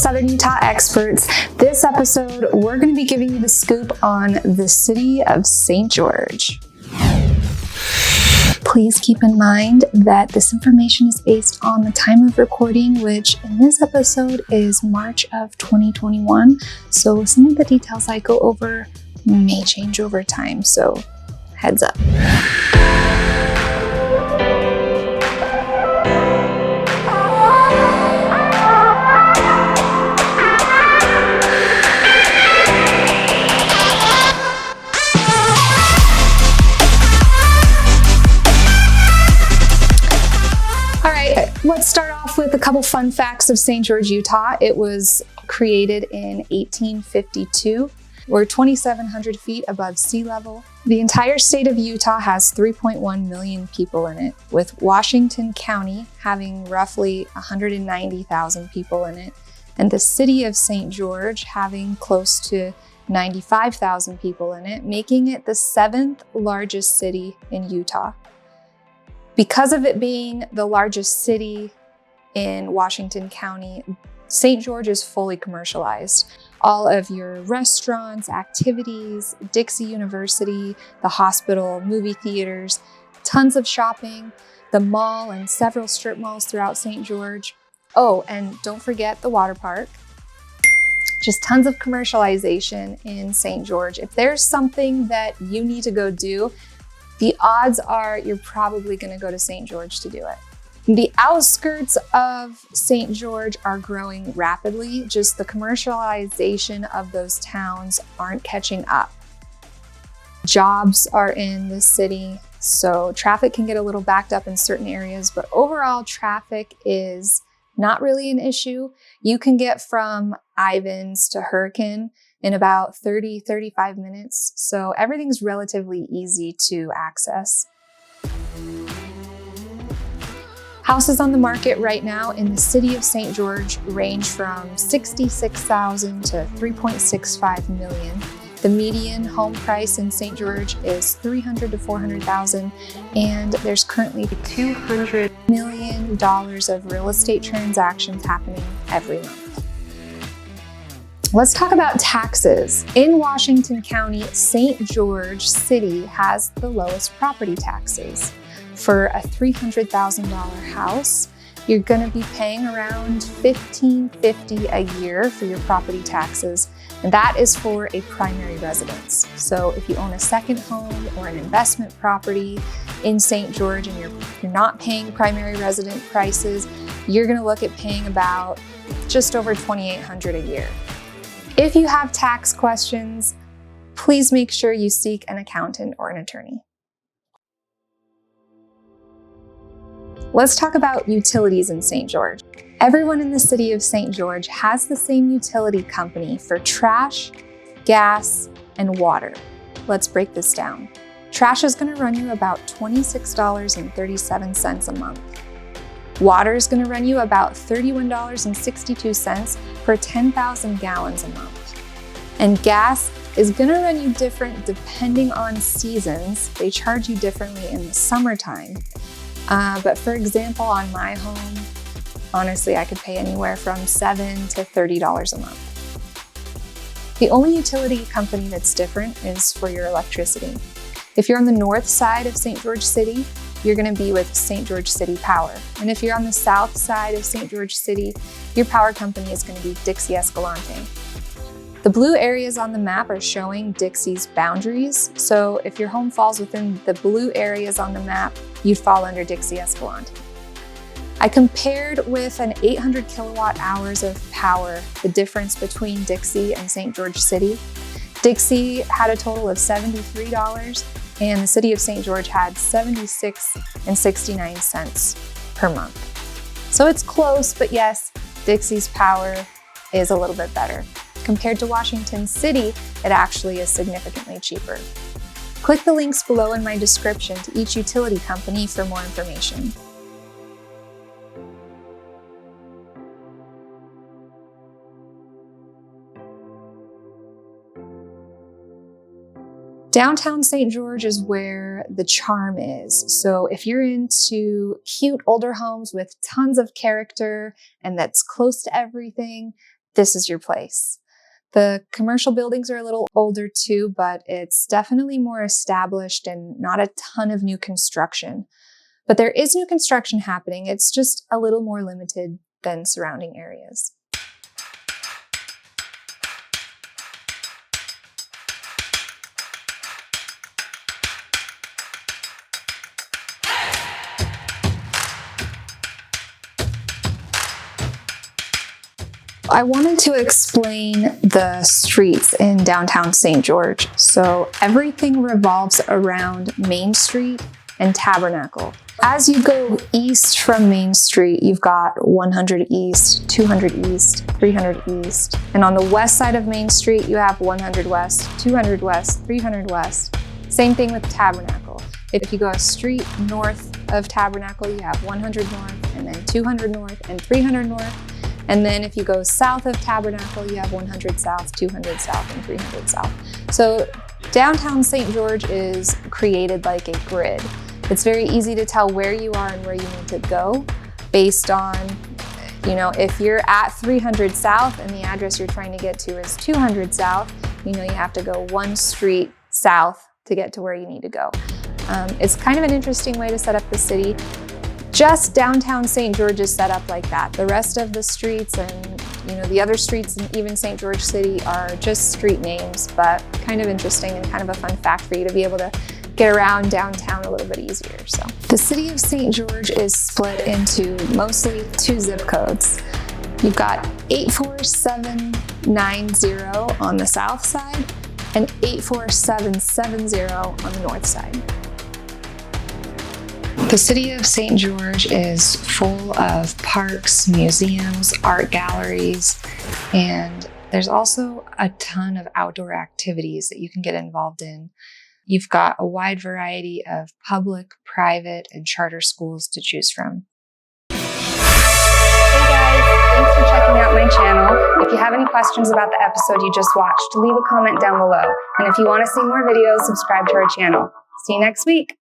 Southern Utah experts. This episode, we're going to be giving you the scoop on the city of St. George. Please keep in mind that this information is based on the time of recording, which in this episode is March of 2021. So some of the details I go over may change over time, so heads up. Let's start off with a couple fun facts of St. George, Utah. It was created in 1852. We're 2,700 feet above sea level. The entire state of Utah has 3.1 million people in it, with Washington County having roughly 190,000 people in it, and the city of St. George having close to 95,000 people in it, making it the 7th largest city in Utah. Because of it being the largest city in Washington County, St. George is fully commercialized. All of your restaurants, activities, Dixie University, the hospital, movie theaters, tons of shopping, the mall and several strip malls throughout St. George. Oh, and don't forget the water park. Just tons of commercialization in St. George. If there's something that you need to go do, the odds are you're probably going to go to St. George to do it. The outskirts of St. George are growing rapidly, just the commercialization of those towns aren't catching up. Jobs are in the city, so traffic can get a little backed up in certain areas, but overall traffic is not really an issue. You can get from Ivins to Hurricane in about 30-35 minutes, so everything's relatively easy to access. Houses on the market right now in the city of St. George range from $66,000 to $3.65 million. The median home price in St. George is $300,000 to $400,000, and there's currently $200 million of real estate transactions happening every month. Let's talk about taxes. In Washington County, St. George City has the lowest property taxes. For a $300,000 house, you're going to be paying around $1,550 a year for your property taxes, and that is for a primary residence. So if you own a second home or an investment property in St. George and you're not paying primary resident prices, you're going to look at paying about just over $2,800 a year. If you have tax questions, please make sure you seek an accountant or an attorney. Let's talk about utilities in St. George. Everyone in the city of St. George has the same utility company for trash, gas, and water. Let's break this down. Trash is going to run you about $26.37 a month. Water is going to run you about $31.62 for 10,000 gallons a month. And gas is going to run you different depending on seasons. They charge you differently in the summertime. But for example, on my home, honestly, I could pay anywhere from $7 to $30 a month. The only utility company that's different is for your electricity. If you're on the north side of St. George City, you're going to be with St. George City Power. And if you're on the south side of St. George City, your power company is going to be Dixie Escalante. The blue areas on the map are showing Dixie's boundaries. So if your home falls within the blue areas on the map, you'd fall under Dixie Escalante. I compared with an 800 kilowatt hours of power, the difference between Dixie and St. George City. Dixie had a total of $73, and the city of St. George had $76.69 per month. So it's close, but yes, Dixie's power is a little bit better. Compared to Washington City, it actually is significantly cheaper. Click the links below in my description to each utility company for more information. Downtown St. George is where the charm is. So if you're into cute older homes with tons of character and that's close to everything, this is your place. The commercial buildings are a little older too, but it's definitely more established and not a ton of new construction. But there is new construction happening. It's just a little more limited than surrounding areas. I wanted to explain the streets in downtown St. George. So everything revolves around Main Street and Tabernacle. As you go east from Main Street, you've got 100 East, 200 East, 300 East. And on the west side of Main Street, you have 100 West, 200 West, 300 West. Same thing with Tabernacle. If you go a street north of Tabernacle, you have 100 North, and then 200 North, and 300 North. And then if you go south of Tabernacle, you have 100 South, 200 South, and 300 South. So downtown St. George is created like a grid. It's very easy to tell where you are and where you need to go based on, if you're at 300 South and the address you're trying to get to is 200 South, you have to go one street south to get to where you need to go. It's kind of an interesting way to set up the city. Just downtown St. George is set up like that. The rest of the streets and the other streets in even St. George City are just street names, but kind of interesting and kind of a fun fact for you to be able to get around downtown a little bit easier. So the city of St. George is split into mostly 2 zip codes. You've got 84790 on the south side and 84770 on the north side. The city of St. George is full of parks, museums, art galleries, and there's also a ton of outdoor activities that you can get involved in. You've got a wide variety of public, private, and charter schools to choose from. Hey guys, thanks for checking out my channel. If you have any questions about the episode you just watched, leave a comment down below. And if you want to see more videos, subscribe to our channel. See you next week.